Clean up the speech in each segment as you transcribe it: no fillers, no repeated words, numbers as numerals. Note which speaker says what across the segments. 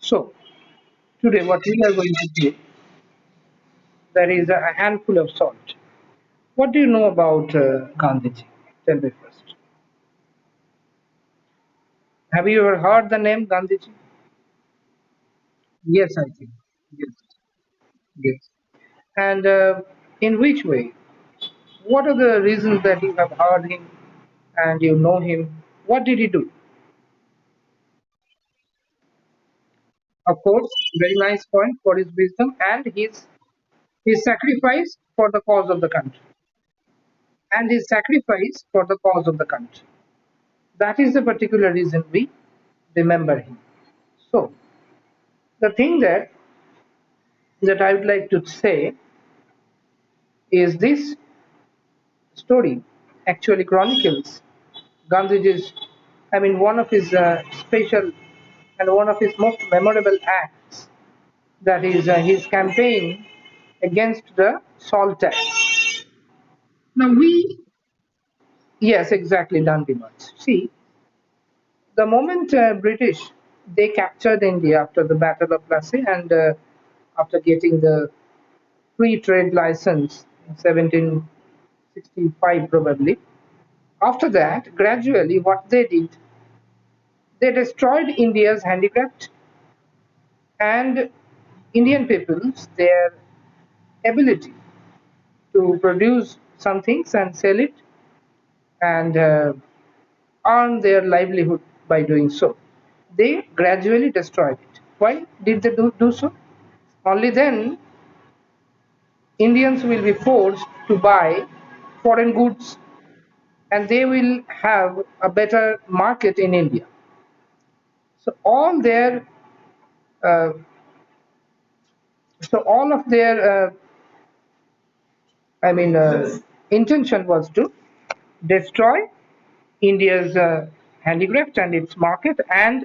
Speaker 1: So, today what we are going to do, there is a handful of salt. What do you know about Gandhiji? Tell me first. Have you ever heard the name Gandhiji? Yes, I think. Yes, yes. And in which way? What are the reasons that you have heard him and you know him? What did he do? Of course, very nice point for his wisdom and his sacrifice for the cause of the country. And his sacrifice for the cause of the country. That is the particular reason we remember him. So, the thing that I would like to say is this story actually chronicles Gandhiji's, I mean, one of his special and one of his most memorable acts, that is his campaign against the salt tax. Now, yes, exactly, Dandi March. See, the moment British they captured India after the Battle of Plassey and after getting the free trade license in 1765 probably. After that, gradually what they did, they destroyed India's handicraft and Indian peoples their ability to produce some things and sell it and earn their livelihood by doing so. They gradually destroyed it. Why did they do so? Only then Indians will be forced to buy foreign goods and they will have a better market in India. So uh, all of their I mean intention was to destroy India's handicraft and its market and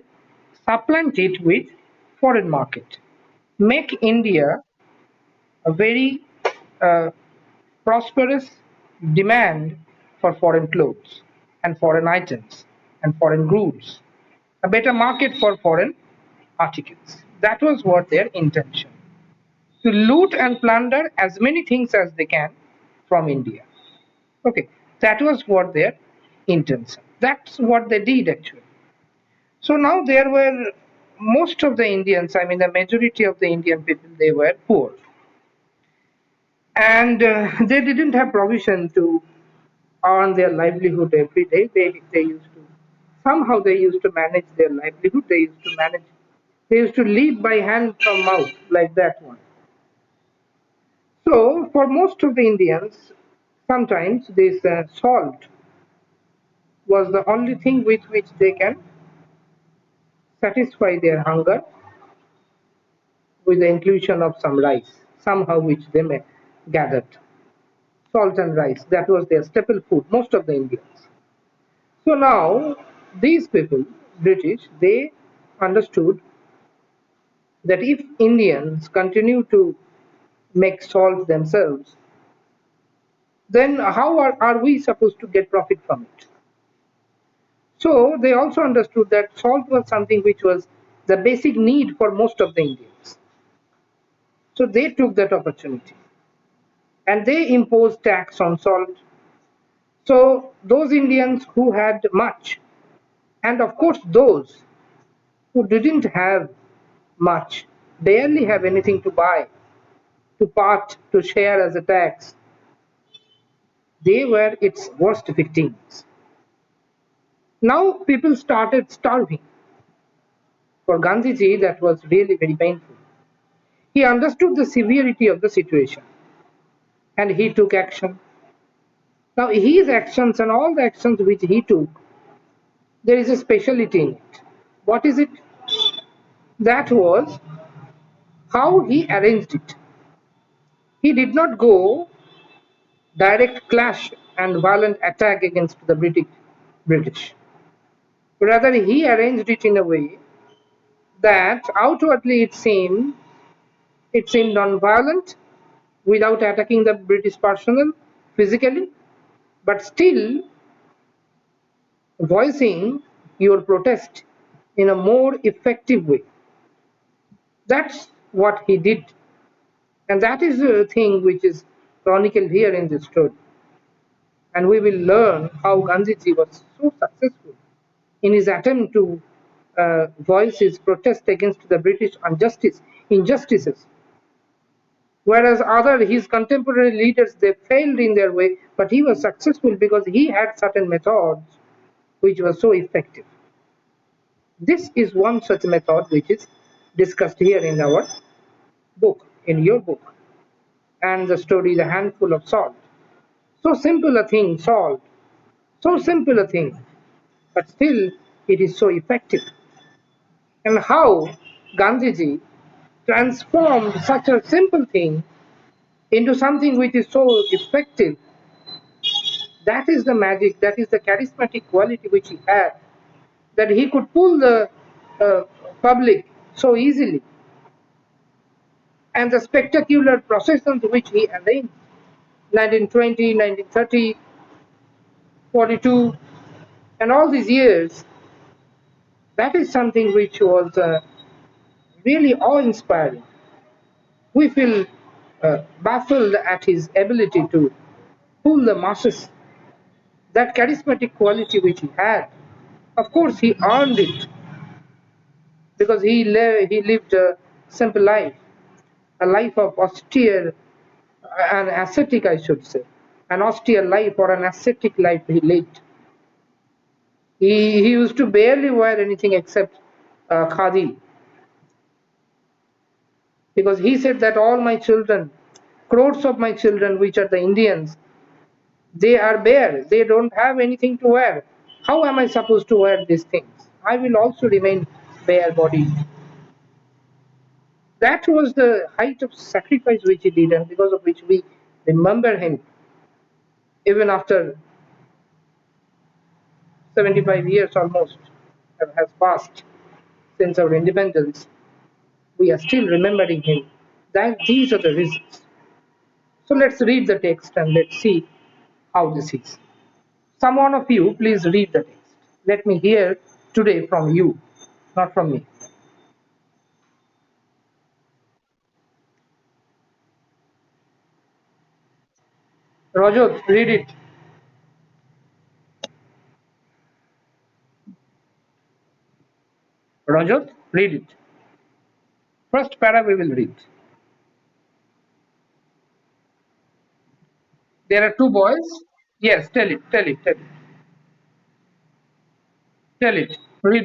Speaker 1: supplant it with foreign market. Make India a very uh, prosperous demand for foreign clothes and foreign items and foreign goods, a better market for foreign articles. That was what their intention, to loot and plunder as many things as they can from India. Okay, that was what their intention. That's what they did actually. So now there were most of the Indians, I mean the majority of the Indian people, they were poor and they didn't have provision to earn their livelihood every day. They used to somehow they used to manage their livelihood. They used to live by hand from mouth like that one. So for most of the Indians, sometimes this salt was the only thing with which they can satisfy their hunger with the inclusion of some rice, somehow which they may gathered. Salt and rice, that was their staple food, most of the Indians. So now these people, British, they understood that if Indians continue to make salt themselves, then how are we supposed to get profit from it? So they also understood that salt was something which was the basic need for most of the Indians. So they took that opportunity and they imposed tax on salt. So those Indians who had much, and of course those who didn't have much, barely have anything to buy, to part, to share as a tax, they were its worst victims. Now people started starving. For Gandhiji, that was really very painful. He understood the severity of the situation and he took action. Now, his actions and all the actions which he took, there is a speciality in it. What is it? That was how he arranged it. He did not go direct clash and violent attack against the British. Rather, he arranged it in a way that outwardly it seemed non-violent without attacking the British personnel physically, but still voicing your protest in a more effective way. That's what he did. And that is the thing which is chronicled here in this story. And we will learn how Gandhiji was so successful in his attempt to voice his protest against the British injustices. Whereas other his contemporary leaders they failed in their way, but he was successful because he had certain methods which were so effective. This is one such method which is discussed here in our book, in your book, and the story The Handful of Salt. So simple a thing, salt, so simple a thing, but still it is so effective. And how Gandhiji transformed such a simple thing into something which is so effective, that is the magic, that is the charismatic quality which he had, that he could pull the uh, public so easily, and the spectacular processions which he arranged 1920, 1930, 42, and all these years, that is something which was really awe-inspiring. We feel baffled at his ability to pull the masses, that charismatic quality which he had. Of course, he earned it because he lived a simple life, a life of austere, an ascetic, I should say, an austere life or an ascetic life he lived. He used to barely wear anything except khadi because he said that all my children, crores of my children, which are the Indians, they are bare. They don't have anything to wear. How am I supposed to wear these things? I will also remain bare bodied. That was the height of sacrifice which he did, and because of which we remember him even after 75 years almost has passed since our independence. We are still remembering him. That these are the reasons. So let's read the text and let's see how this is. Some one of you, please read the text. Let me hear today from you, not from me. Rajat, read it. Rajat, read it. First para we will read. There are two boys. Yes, tell it, read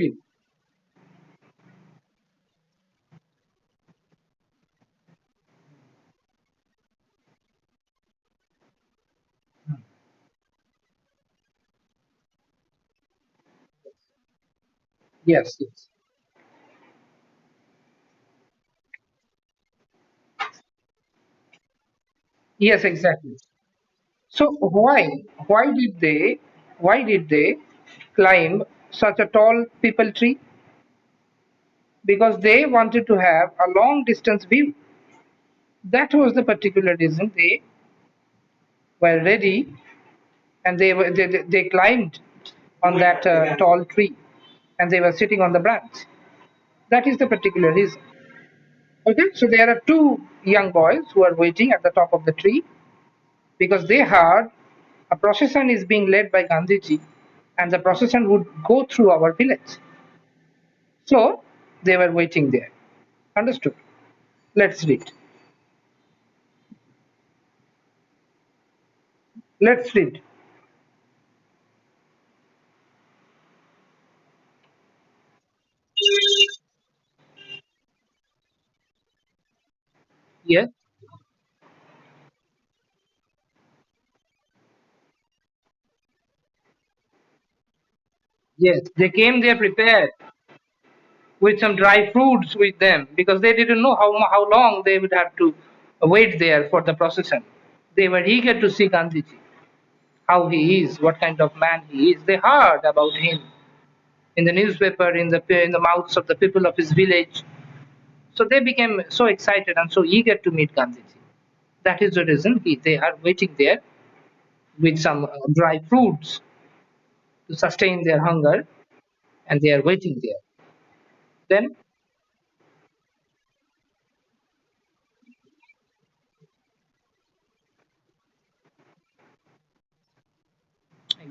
Speaker 1: it. Yes, yes. Yes, exactly. So why did they climb such a tall people tree? Because they wanted to have a long distance view. That was the particular reason they were ready, and they climbed on that tall tree, and they were sitting on the branch. That is the particular reason. Okay, so there are two young boys who are waiting at the top of the tree because they heard a procession is being led by Gandhiji, and the procession would go through our village. So they were waiting there. Understood? Let's read. Let's read. Yes, yes. They came there prepared with some dry fruits with them because they didn't know how long they would have to wait there for the procession. They were eager to see Gandhiji, how he is, what kind of man he is. They heard about him in the newspaper, in the mouths of the people of his village. So they became so excited and so eager to meet Gandhiji. That is the reason they are waiting there with some dry fruits to sustain their hunger, and they are waiting there. Then,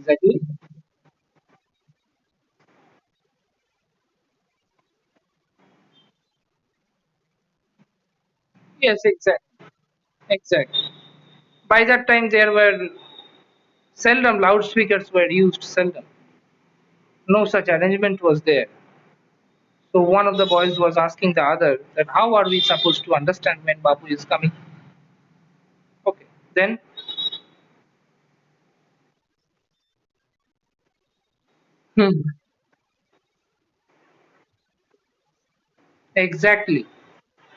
Speaker 1: Exactly. Yes, exactly. Exactly. By that time, there were seldom loudspeakers were used. Seldom. No such arrangement was there. So one of the boys was asking the other that how are we supposed to understand when Babu is coming? Okay. Then hmm, exactly.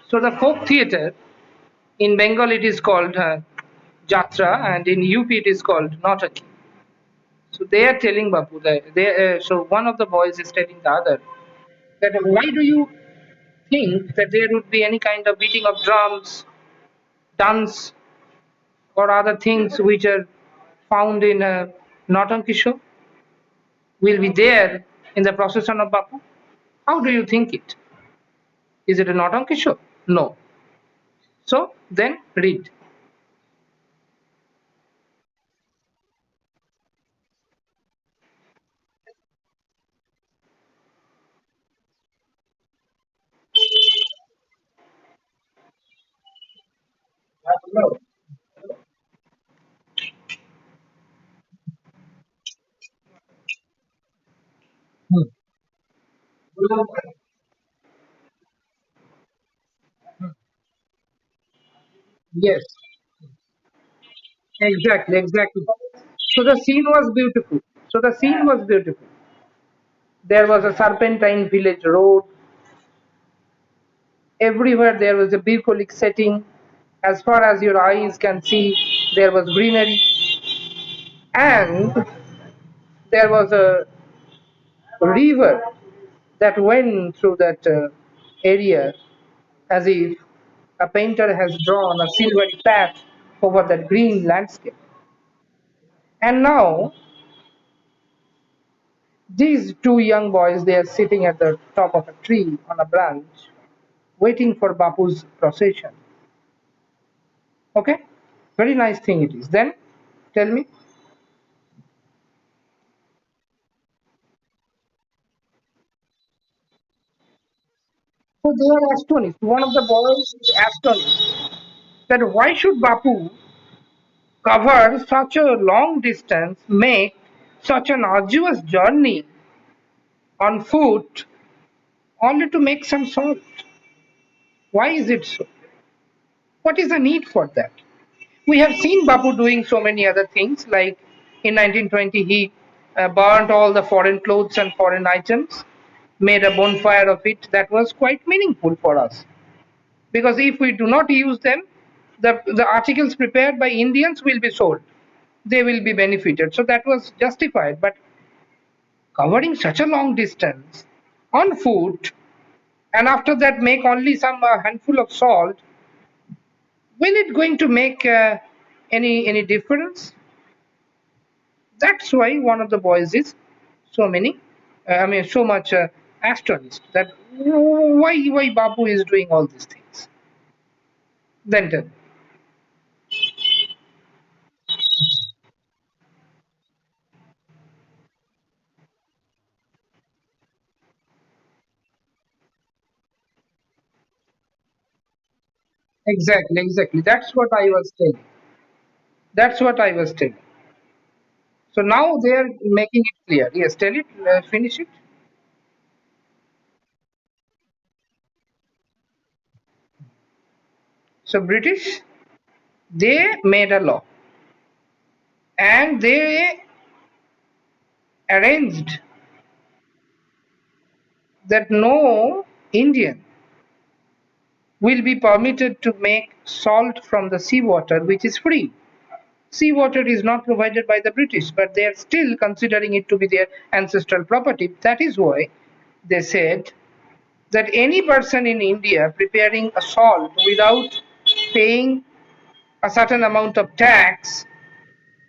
Speaker 1: So the folk theatre in Bengal it is called Jatra, and in UP it is called Notaki. So they are telling Babu that so one of the boys is telling the other that why do you think that there would be any kind of beating of drums, dance, or other things which are found in a Nautanki show will be there in the procession of Bapu? How do you think it? Is it a Nautanki show? No. So then read. Yes, exactly, exactly. So the scene was beautiful. So the scene was beautiful. There was a serpentine village road. Everywhere there was a bucolic setting. As far as your eyes can see, there was greenery. And there was a river that went through that area as if a painter has drawn a silvery path over that green landscape. And now these two young boys they are sitting at the top of a tree on a branch waiting for Bapu's procession. Okay? Very nice thing it is. Then tell me. So they are astonished. One of the boys is astonished that why should Bapu cover such a long distance, make such an arduous journey on foot only to make some salt? Why is it so? What is the need for that? We have seen Bapu doing so many other things, like in 1920 he burnt all the foreign clothes and foreign items, made a bonfire of it. That was quite meaningful for us because if we do not use them, the articles prepared by Indians will be sold. They will be benefited. So that was justified. But covering such a long distance on foot and after that make only some handful of salt, will it going to make any difference? That's why one of the boys is so many, I mean, so much astonished that why Babu is doing all these things. Then tell. Exactly, exactly. That's what I was telling. That's what I was telling. So now they are making it clear. Yes, tell it, finish it. So British, they made a law and they arranged that no Indian will be permitted to make salt from the seawater, which is free. Seawater is not provided by the British, but they are still considering it to be their ancestral property. That is why they said that any person in India preparing a salt without paying a certain amount of tax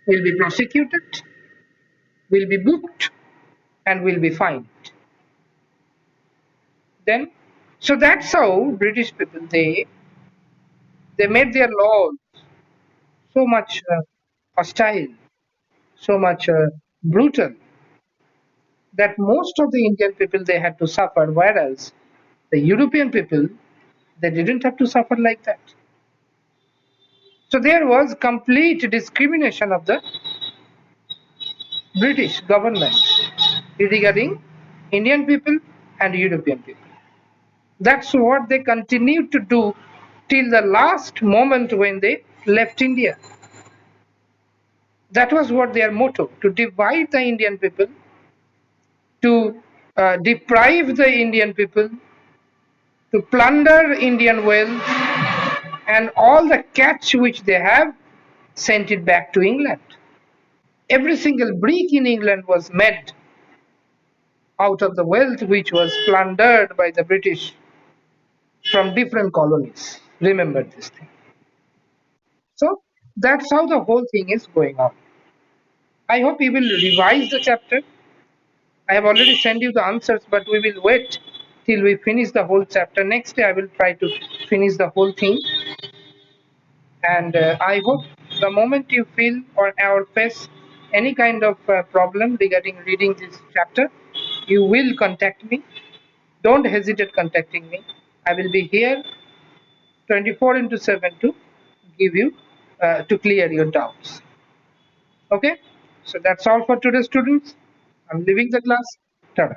Speaker 1: will be prosecuted, will be booked, and will be fined. Then, so that's how British people they made their laws so much hostile, so much. brutal that most of the Indian people they had to suffer, whereas the European people they didn't have to suffer like that. So there was complete discrimination of the British government regarding Indian people and European people. That's what they continued to do till the last moment when they left India. That was what their motto, to divide the Indian people, to deprive the Indian people, to plunder Indian wealth, and all the catch which they have, sent it back to England. Every single brick in England was made out of the wealth which was plundered by the British from different colonies. Remember this thing. So that's how the whole thing is going on. I hope you will revise the chapter. I have already sent you the answers, but we will wait till we finish the whole chapter. Next day, I will try to finish the whole thing. And I hope the moment you feel or face any kind of problem regarding reading this chapter, you will contact me. Don't hesitate contacting me. I will be here 24 into 7 to give you to clear your doubts. Okay, so that's all for today, students. I'm leaving the class. Ta-da.